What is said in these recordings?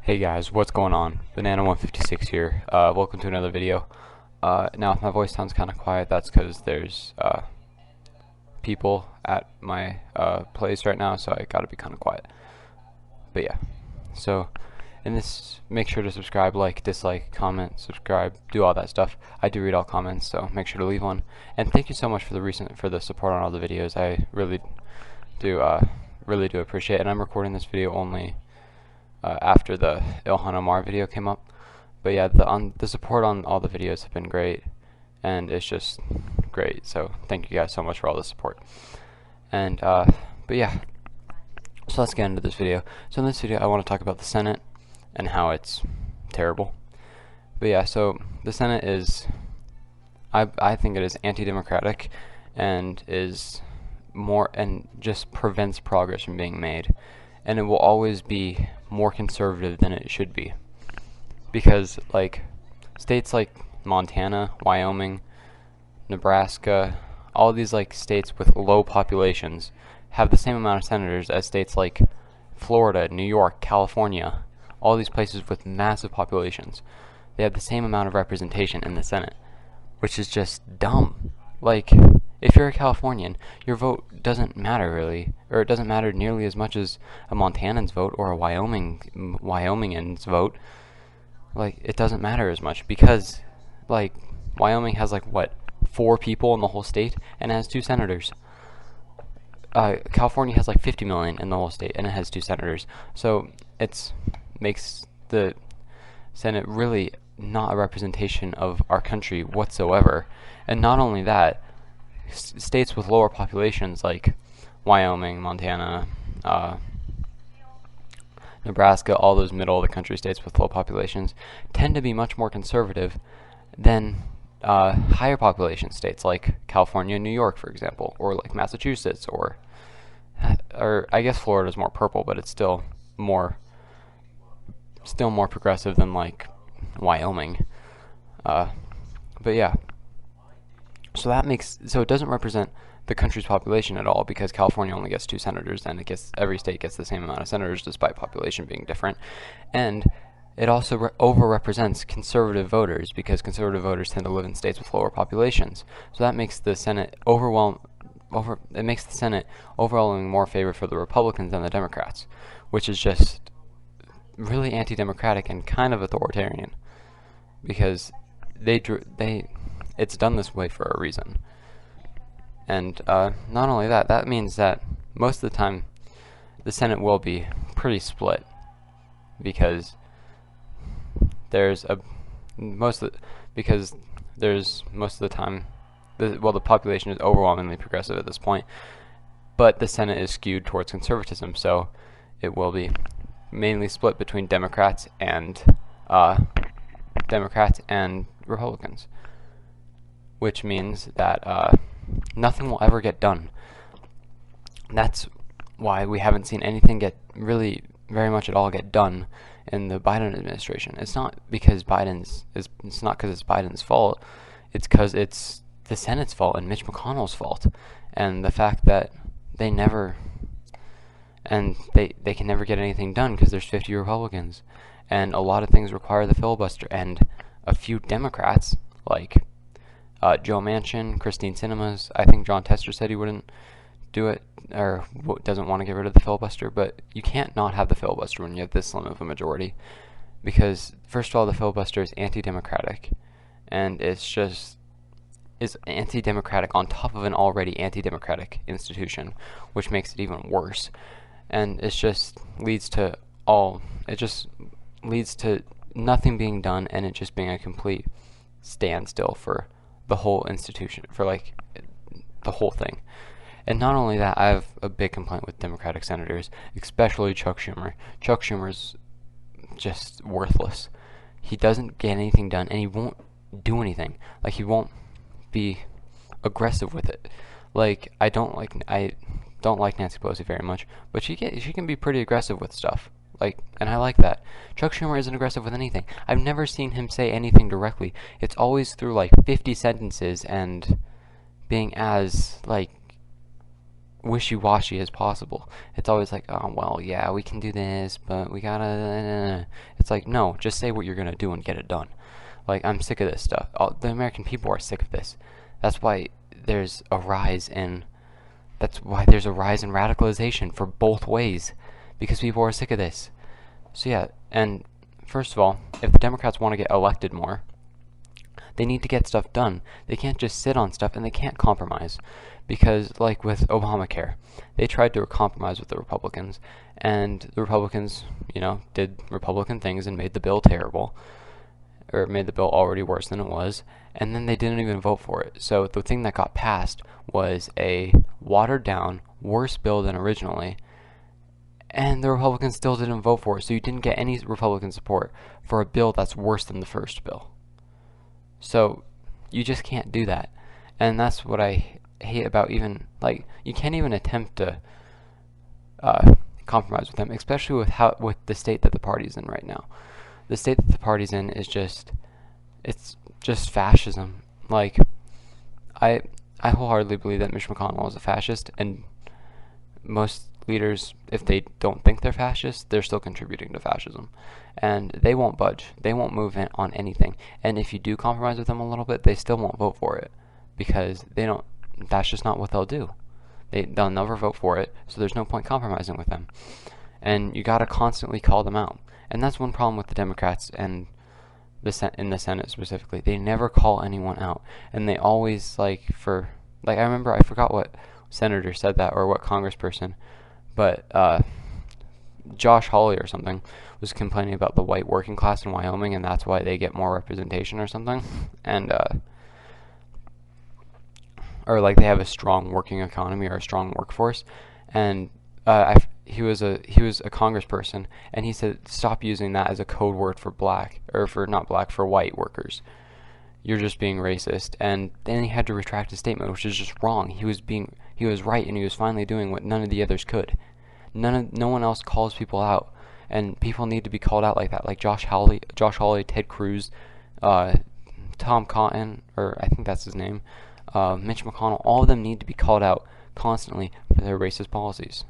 Hey guys, what's going on? Banana156 here. Welcome to another video. Now, if my voice sounds kind of quiet, that's because there's people at my place right now, so I gotta be kind of quiet. But yeah, so in this, make sure to subscribe, like, dislike, comment, subscribe, do all that stuff. I do read all comments, so make sure to leave one. And thank you so much for the support on all the videos. I really do appreciate it. And I'm recording this video only after the Ilhan Omar video came up. But yeah, the support on all the videos have been great, and it's just great. So thank you guys so much for all the support. And but yeah, so let's get into this video. So in this video, I want to talk about the Senate and how it's terrible. But yeah, so the Senate is, I think it is anti-democratic, and is more and just prevents progress from being made, and it will always be more conservative than it should be, because like states like Montana, Wyoming, Nebraska, all these like states with low populations have the same amount of senators as states like Florida, New York, California, all these places with massive populations. They have the same amount of representation in the Senate, which is just dumb. Like, if you're a Californian, your vote doesn't matter really, or it doesn't matter nearly as much as a Montanan's vote or a Wyomingian's vote. Like, it doesn't matter as much because, like, Wyoming has like what, 4 people in the whole state and it has 2 senators. California has like 50 million in the whole state and it has 2 senators. So it makes the Senate really not a representation of our country whatsoever. And not only that, states with lower populations like Wyoming, Montana, Nebraska, all those middle of the country states with low populations tend to be much more conservative than higher population states like California and New York, for example, or like Massachusetts, or I guess Florida's more purple, but it's still more progressive than like Wyoming. But yeah, so it doesn't represent the country's population at all, because California only gets 2 senators, and every state gets the same amount of senators despite population being different. And it also overrepresents conservative voters, because conservative voters tend to live in states with lower populations. So that makes the Senate overwhelmingly more favor for the Republicans than the Democrats, which is just really anti-democratic and kind of authoritarian, because it's done this way for a reason. And not only that, that means that most of the time the Senate will be pretty split, because there's most of the time the population is overwhelmingly progressive at this point, but the Senate is skewed towards conservatism, so it will be mainly split between Democrats and Republicans, which means that nothing will ever get done. That's why we haven't seen anything get really very much at all get done in the Biden administration. It's not because it's Biden's fault. It's because it's the Senate's fault and Mitch McConnell's fault, and the fact that they can never get anything done because there's 50 Republicans, and a lot of things require the filibuster, and a few Democrats like Joe Manchin, Christine Sinema's. I think John Tester said he wouldn't do it, or doesn't want to get rid of the filibuster, but you can't not have the filibuster when you have this slim of a majority, because first of all, the filibuster is anti-democratic, and is anti-democratic on top of an already anti-democratic institution, which makes it even worse. And it just leads to nothing being done, and it just being a complete standstill for the whole institution, for like the whole thing. And not only that, I have a big complaint with Democratic senators, especially Chuck Schumer. Chuck Schumer's just worthless. He doesn't get anything done, and he won't do anything. Like, he won't be aggressive with it. Like, I don't like Nancy Pelosi very much, but she can be pretty aggressive with stuff. Like, and I like that. Chuck Schumer isn't aggressive with anything. I've never seen him say anything directly. It's always through like 50 sentences and being as like wishy-washy as possible. It's always like, oh well, yeah, we can do this, but we gotta. It's like, no, just say what you're going to do and get it done. Like, I'm sick of this stuff. The American people are sick of this. That's why there's a rise in radicalization for both ways, because people are sick of this. So yeah, and first of all, if the Democrats want to get elected more, they need to get stuff done. They can't just sit on stuff, and they can't compromise. Because, like with Obamacare, they tried to compromise with the Republicans, and the Republicans, did Republican things and made the bill terrible, or made the bill already worse than it was, and then they didn't even vote for it. So the thing that got passed was a watered-down, worse bill than originally, and the Republicans still didn't vote for it, so you didn't get any Republican support for a bill that's worse than the first bill. So you just can't do that, and that's what I hate about even, you can't even attempt to compromise with them, especially with the state that the party's in right now. The state that the party's in is it's just fascism. Like, I wholeheartedly believe that Mitch McConnell is a fascist, and most leaders, if they don't think they're fascist, they're still contributing to fascism. And they won't budge. They won't move in on anything. And if you do compromise with them a little bit, they still won't vote for it, because that's just not what they'll do. They'll never vote for it, so there's no point compromising with them. And you gotta constantly call them out. And that's one problem with the Democrats and in the Senate specifically. They never call anyone out. And they always, I remember, I forgot what senator said that, or what congressperson, but Josh Hawley or something was complaining about the white working class in Wyoming, and that's why they get more representation or something. And or they have a strong working economy or a strong workforce. And he was a congressperson, and he said, stop using that as a code word for for white workers. You're just being racist. And then he had to retract his statement, which is just wrong. He was right, and he was finally doing what none of the others could. No one else calls people out, and people need to be called out like that. Like Josh Hawley, Ted Cruz, Tom Cotton, or I think that's his name, Mitch McConnell. All of them need to be called out constantly for their racist policies.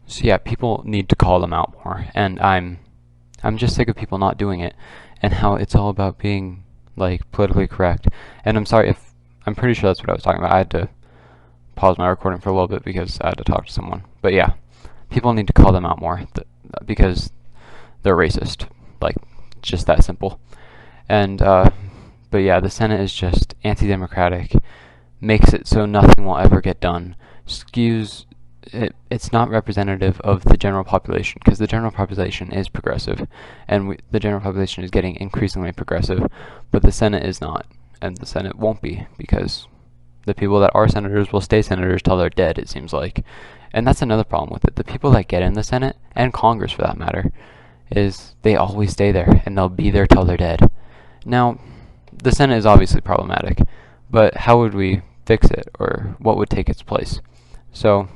So yeah, people need to call them out more, and I'm just sick of people not doing it, and how it's all about being politically correct. And I'm sorry if I'm pretty sure that's what I was talking about. I had to pause my recording for a little bit because I had to talk to someone. But yeah, people need to call them out more because they're racist. Just that simple. And but yeah, the Senate is just anti-democratic, makes it so nothing will ever get done, skews it. It's not representative of the general population, because the general population is progressive, and the general population is getting increasingly progressive, but the Senate is not, and the Senate won't be, because the people that are senators will stay senators till they're dead, it seems like. And that's another problem with it. The people that get in the Senate, and Congress for that matter, is they always stay there, and they'll be there till they're dead. Now, the Senate is obviously problematic, but how would we fix it, or what would take its place? So,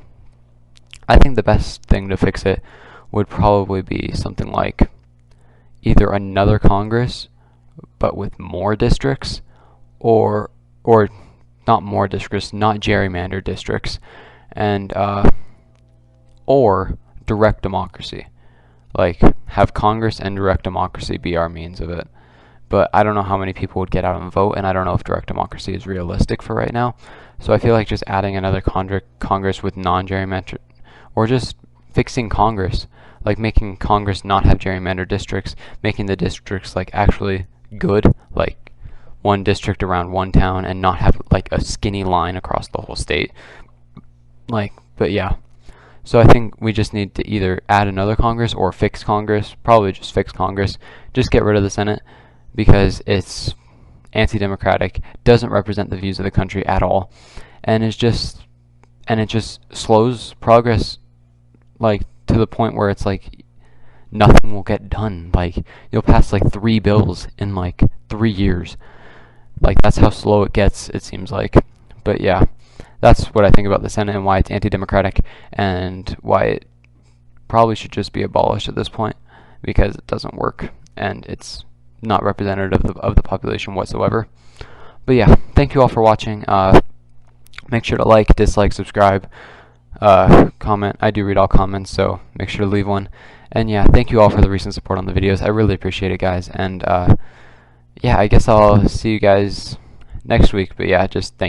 I think the best thing to fix it would probably be something like either another Congress, but with more districts, or not more districts, not gerrymandered districts, and or direct democracy. Have Congress and direct democracy be our means of it. But I don't know how many people would get out and vote, and I don't know if direct democracy is realistic for right now. So I feel like just adding another Congress with non-gerrymandered, or just fixing Congress, making Congress not have gerrymandered districts, making the districts actually good, one district around one town, and not have a skinny line across the whole state. But yeah. So I think we just need to either add another Congress or fix Congress. Probably just fix Congress. Just get rid of the Senate, because it's anti-democratic, doesn't represent the views of the country at all, and it just slows progress, to the point where it's nothing will get done. You'll pass 3 bills in 3 years. That's how slow it gets, it seems like. But yeah, that's what I think about the Senate and why it's anti-democratic, and why it probably should just be abolished at this point, because it doesn't work, and it's not representative of the population whatsoever. But yeah, thank you all for watching. Make sure to like, dislike, subscribe. comment. I do read all comments, so make sure to leave one. And yeah, thank you all for the recent support on the videos. I really appreciate it, guys. And yeah, I guess I'll see you guys next week. But yeah, just thank